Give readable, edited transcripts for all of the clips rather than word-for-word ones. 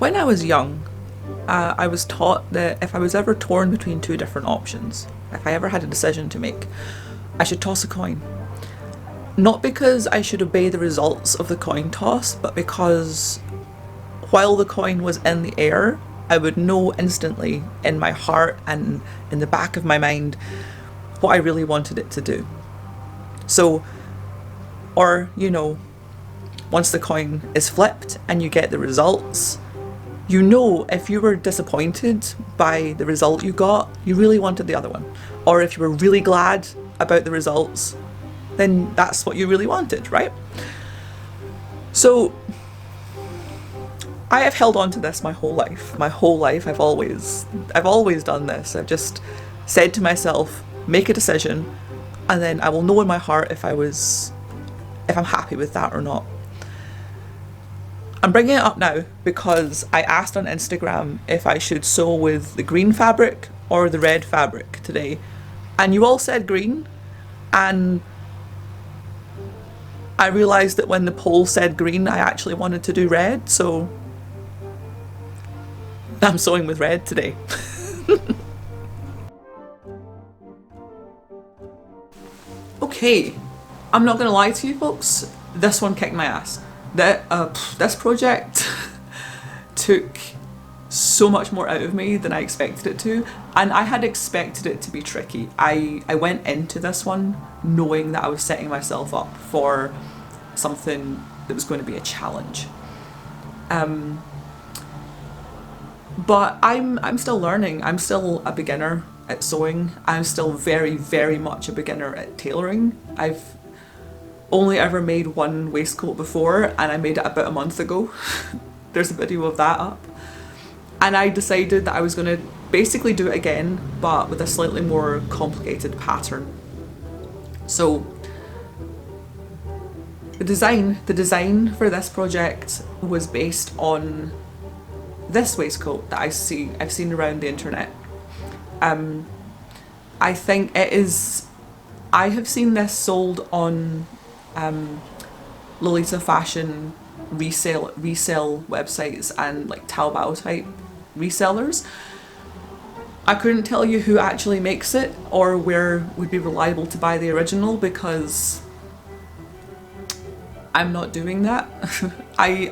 When I was young, I was taught that if I was ever torn between two different options, if I ever had a decision to make, I should toss a coin. Not because I should obey the results of the coin toss, but because while the coin was in the air, I would know instantly in my heart and in the back of my mind what I really wanted it to do. So, or, once the coin is flipped and you get the results, if you were disappointed by the result you got, you really wanted the other one. Or if you were really glad about the results, then that's what you really wanted, right? So I have held on to this my whole life. My whole life I've always done this. I've just said to myself, make a decision, and then I will know in my heart if I'm happy with that or not. I'm bringing it up now because I asked on Instagram if I should sew with the green fabric or the red fabric today, and you all said green, and I realised that when the poll said green, I actually wanted to do red, so I'm sewing with red today. Okay, I'm not gonna lie to you folks, this one kicked my ass. This project took so much more out of me than I expected it to, and I had expected it to be tricky. I went into this one knowing that I was setting myself up for something that was going to be a challenge. But I'm still learning. I'm still a beginner at sewing. I'm still very, very much a beginner at tailoring. I've only ever made one waistcoat before, and I made it about a month ago. There's a video of that up. And I decided that I was going to basically do it again, but with a slightly more complicated pattern. So the design for this project was based on this waistcoat that I've seen around the internet. I think I have seen this sold on Lolita fashion resale websites and like Taobao type resellers. I couldn't tell you who actually makes it or where would be reliable to buy the original because I'm not doing that. I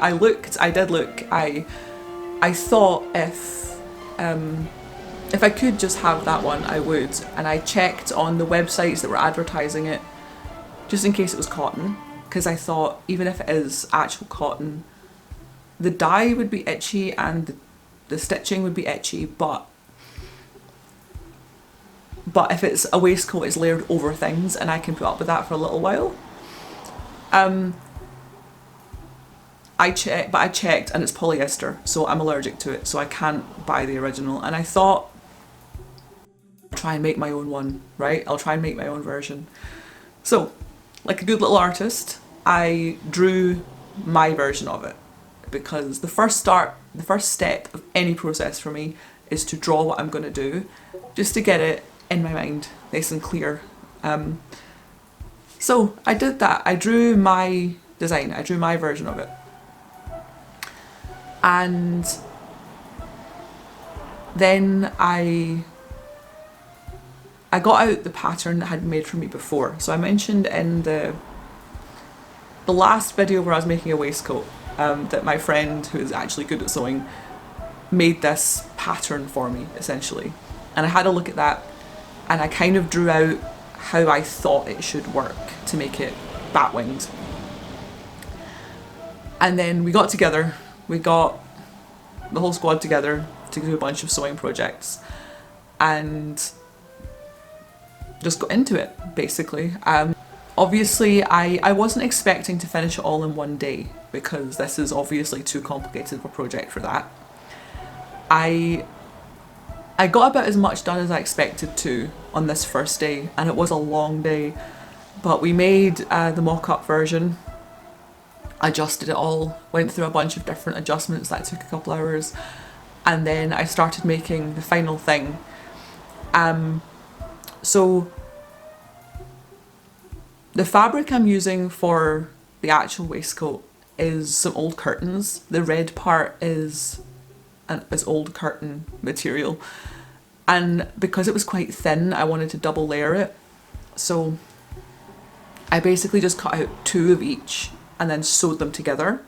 did look. I thought if I could just have that one, I would. And I checked on the websites that were advertising it, just in case it was cotton, because I thought even if it is actual cotton, the dye would be itchy and the stitching would be itchy, but if it's a waistcoat, it's layered over things and I can put up with that for a little while. I checked and it's polyester, so I'm allergic to it, so I can't buy the original. And I thought, try and make my own one, right? I'll try and make my own version. So, like a good little artist, I drew my version of it, because the first step of any process for me is to draw what I'm going to do, just to get it in my mind nice and clear. So I did that. I drew my design, I drew my version of it. And then I got out the pattern that had been made for me before. So I mentioned in the last video where I was making a waistcoat that my friend, who is actually good at sewing, made this pattern for me, essentially. And I had a look at that and I kind of drew out how I thought it should work to make it bat-winged. And then we got together, we got the whole squad together to do a bunch of sewing projects and just got into it, basically. Obviously, I wasn't expecting to finish it all in one day, because this is obviously too complicated of a project for that. I got about as much done as I expected to on this first day, and it was a long day, but we made the mock-up version, adjusted it all, went through a bunch of different adjustments that took a couple hours, and then I started making the final thing. So the fabric I'm using for the actual waistcoat is some old curtains. The red part is and it's old curtain material. And because it was quite thin, I wanted to double layer it. So I basically just cut out 2 of each and then sewed them together.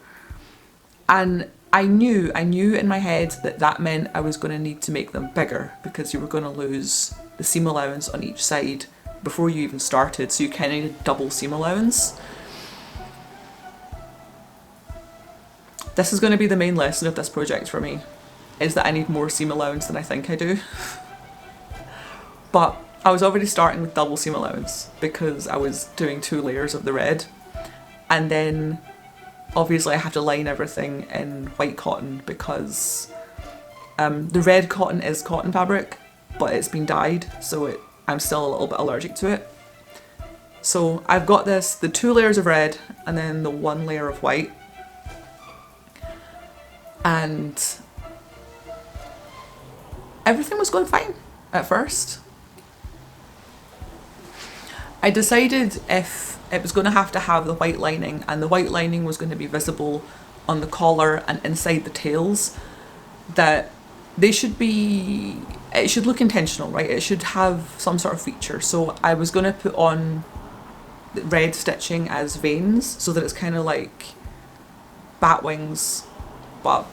And I knew in my head that that meant I was going to need to make them bigger, because you were going to lose the seam allowance on each side before you even started, so you kind of needed double seam allowance. This is going to be the main lesson of this project for me, is that I need more seam allowance than I think I do. But I was already starting with double seam allowance because I was doing 2 layers of the red, and then obviously I have to line everything in white cotton because the red cotton is cotton fabric, but it's been dyed, so I'm still a little bit allergic to it. So I've got the 2 layers of red and then the 1 layer of white. And everything was going fine at first. I decided if it was going to have the white lining, and the white lining was going to be visible on the collar and inside the tails, that it should look intentional, right? It should have some sort of feature. So I was going to put on the red stitching as veins, so that it's kind of like bat wings, but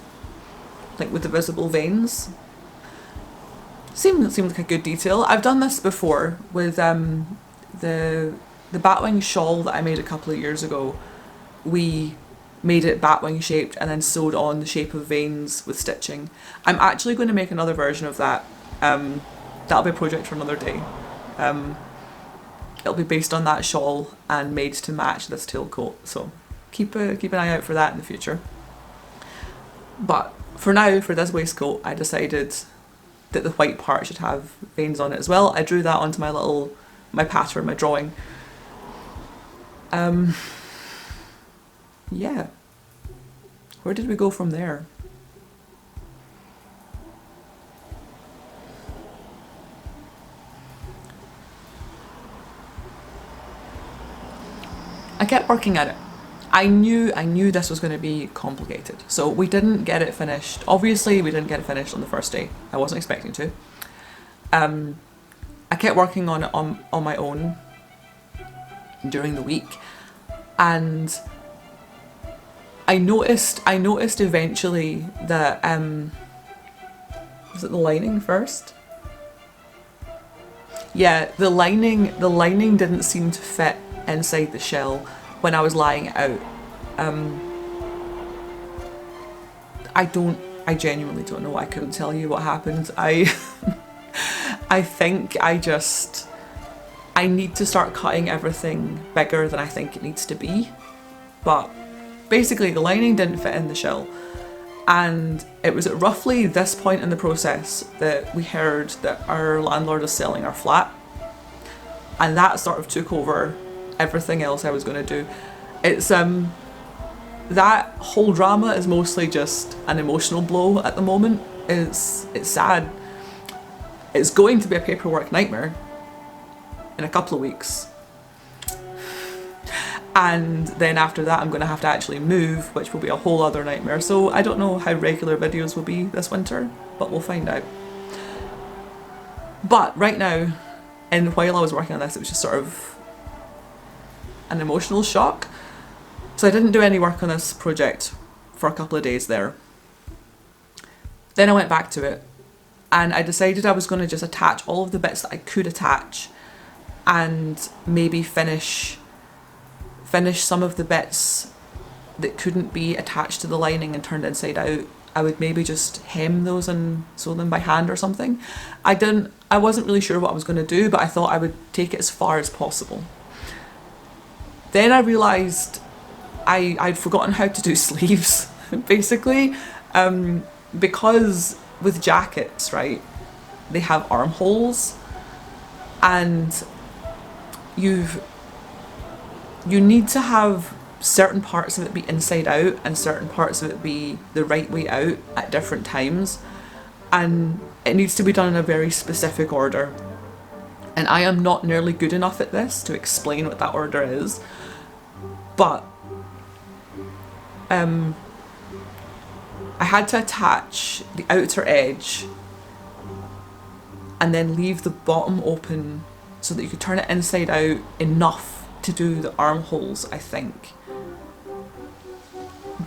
like with the visible veins. Seemed like a good detail. I've done this before with the batwing shawl that I made a couple of years ago. We made it batwing shaped and then sewed on the shape of veins with stitching. I'm actually going to make another version of that. That'll be a project for another day. It'll be based on that shawl and made to match this tailcoat, so keep an eye out for that in the future. But for now, for this waistcoat, I decided that the white part should have veins on it as well. I drew that onto my pattern, my drawing. Yeah. Where did we go from there? I kept working at it. I knew this was going to be complicated. So we didn't get it finished. Obviously, we didn't get it finished on the first day. I wasn't expecting to. I kept working on it on my own during the week, and I noticed eventually that was it the lining first? Yeah, the lining didn't seem to fit inside the shell when I was lying it out. I genuinely don't know. I couldn't tell you what happened. I think I need to start cutting everything bigger than I think it needs to be. But basically the lining didn't fit in the shell. And it was at roughly this point in the process that we heard that our landlord is selling our flat. And that sort of took over everything else I was going to do. It's that whole drama is mostly just an emotional blow at the moment. It's sad. It's going to be a paperwork nightmare in a couple of weeks. And then after that I'm going to have to actually move, which will be a whole other nightmare. So I don't know how regular videos will be this winter, but we'll find out. But right now, and while I was working on this, it was just sort of an emotional shock. So I didn't do any work on this project for a couple of days there. Then I went back to it and I decided I was going to just attach all of the bits that I could attach and maybe finish some of the bits that couldn't be attached to the lining and turned inside out. I would maybe just hem those and sew them by hand or something. I wasn't really sure what I was going to do, but I thought I would take it as far as possible. Then I realised I'd forgotten how to do sleeves, basically, because with jackets, right, they have armholes, and you need to have certain parts of it be inside out and certain parts of it be the right way out at different times, and it needs to be done in a very specific order. And I am not nearly good enough at this to explain what that order is, but I had to attach the outer edge and then leave the bottom open so that you could turn it inside out enough to do the armholes, I think.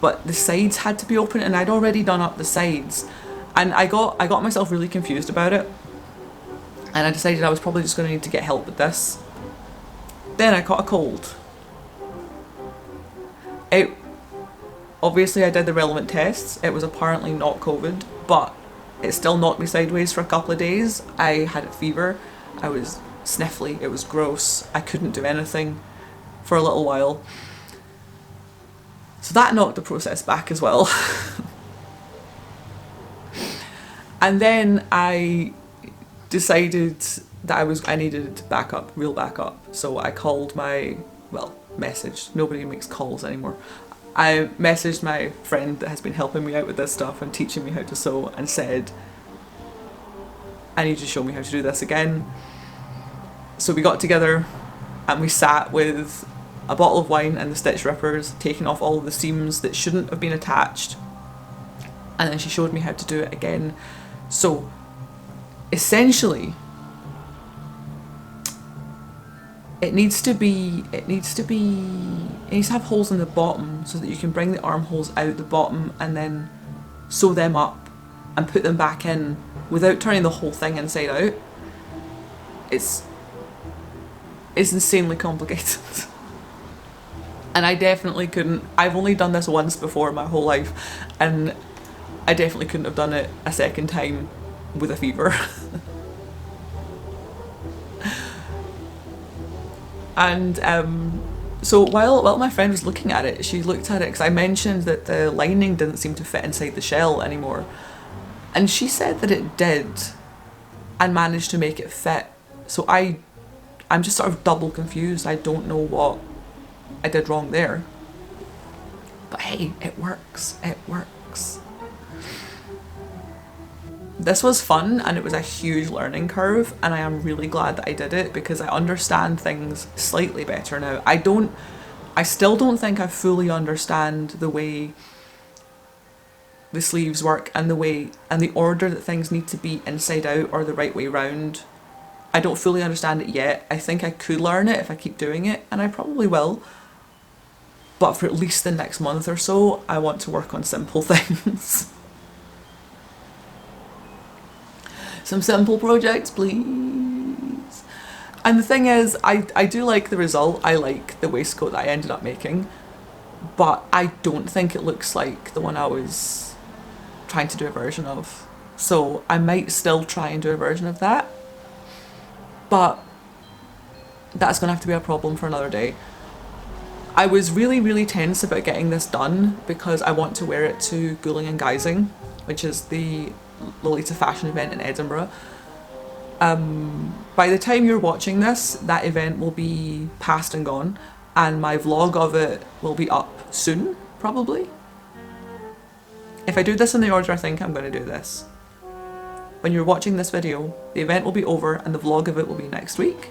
But the sides had to be open, and I'd already done up the sides, and I got myself really confused about it, and I decided I was probably just going to need to get help with this. Then I caught a cold. Obviously I did the relevant tests. It was apparently not COVID, but it still knocked me sideways for a couple of days. I had a fever. I was sniffly. It was gross. I couldn't do anything for a little while. So that knocked the process back as well. And then I decided that I needed backup, real backup. So I called messaged. Nobody makes calls anymore. I messaged my friend that has been helping me out with this stuff and teaching me how to sew, and said, I need you to show me how to do this again. So we got together and we sat with a bottle of wine and the stitch rippers, taking off all of the seams that shouldn't have been attached, and then she showed me how to do it again. So essentially it needs to have holes in the bottom so that you can bring the armholes out the bottom and then sew them up and put them back in without turning the whole thing inside out. It's insanely complicated. And I definitely couldn't. I've only done this once before in my whole life, and I definitely couldn't have done it a second time with a fever. And so while my friend was looking at it, she looked at it because I mentioned that the lining didn't seem to fit inside the shell anymore, and she said that it did and managed to make it fit. So I'm just sort of double confused. I don't know what I did wrong there, but hey, it works. It works. This was fun, and it was a huge learning curve, and I am really glad that I did it because I understand things slightly better now. I still don't think I fully understand the way the sleeves work and the order that things need to be inside out or the right way round. I don't fully understand it yet. I think I could learn it if I keep doing it, and I probably will. But for at least the next month or so, I want to work on simple things. Some simple projects, please. And the thing is, I do like the result. I like the waistcoat that I ended up making, but I don't think it looks like the one I was trying to do a version of. So I might still try and do a version of that, but that's gonna have to be a problem for another day. I was really, really tense about getting this done because I want to wear it to Gulling and Guising, which is the Lolita fashion event in Edinburgh. By the time you're watching this, that event will be past and gone, and my vlog of it will be up soon, probably. If I do this in the order I think I'm going to do this. When you're watching this video, the event will be over and the vlog of it will be next week.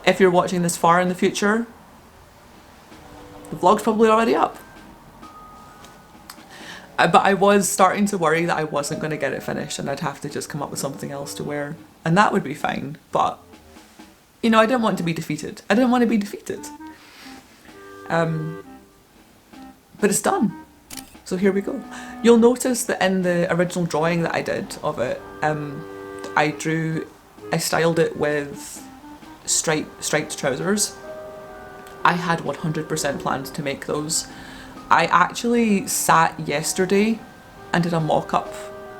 If you're watching this far in the future, the vlog's probably already up. But I was starting to worry that I wasn't going to get it finished and I'd have to just come up with something else to wear. And that would be fine, but you know, I didn't want to be defeated. I didn't want to be defeated. But it's done. So here we go. You'll notice that in the original drawing that I did of it, I styled it with striped trousers. I had 100% planned to make those. I actually sat yesterday and did a mock-up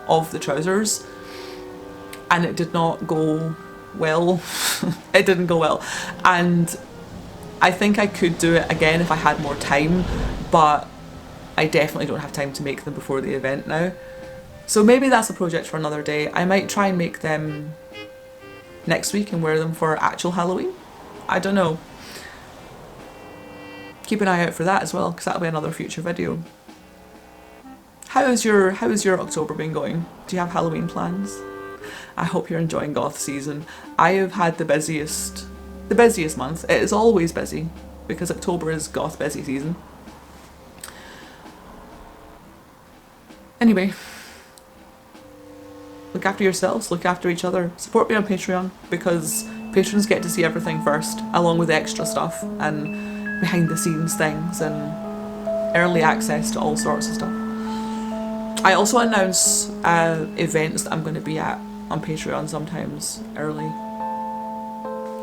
of the trousers, and it did not go well. It didn't go well, and I think I could do it again if I had more time, but I definitely don't have time to make them before the event now. So maybe that's a project for another day. I might try and make them next week and wear them for actual Halloween. I don't know. Keep an eye out for that as well, because that'll be another future video. How is your October been going? Do you have Halloween plans? I hope you're enjoying Goth season. I have had the busiest month. It is always busy because October is Goth busy season. Anyway, look after yourselves, look after each other, support me on Patreon, because patrons get to see everything first, along with extra stuff and behind the scenes things and early access to all sorts of stuff. I also announce events that I'm going to be at on Patreon sometimes early.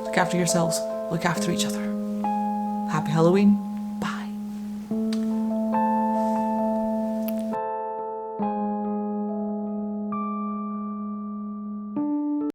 Look after yourselves, look after each other. Happy Halloween.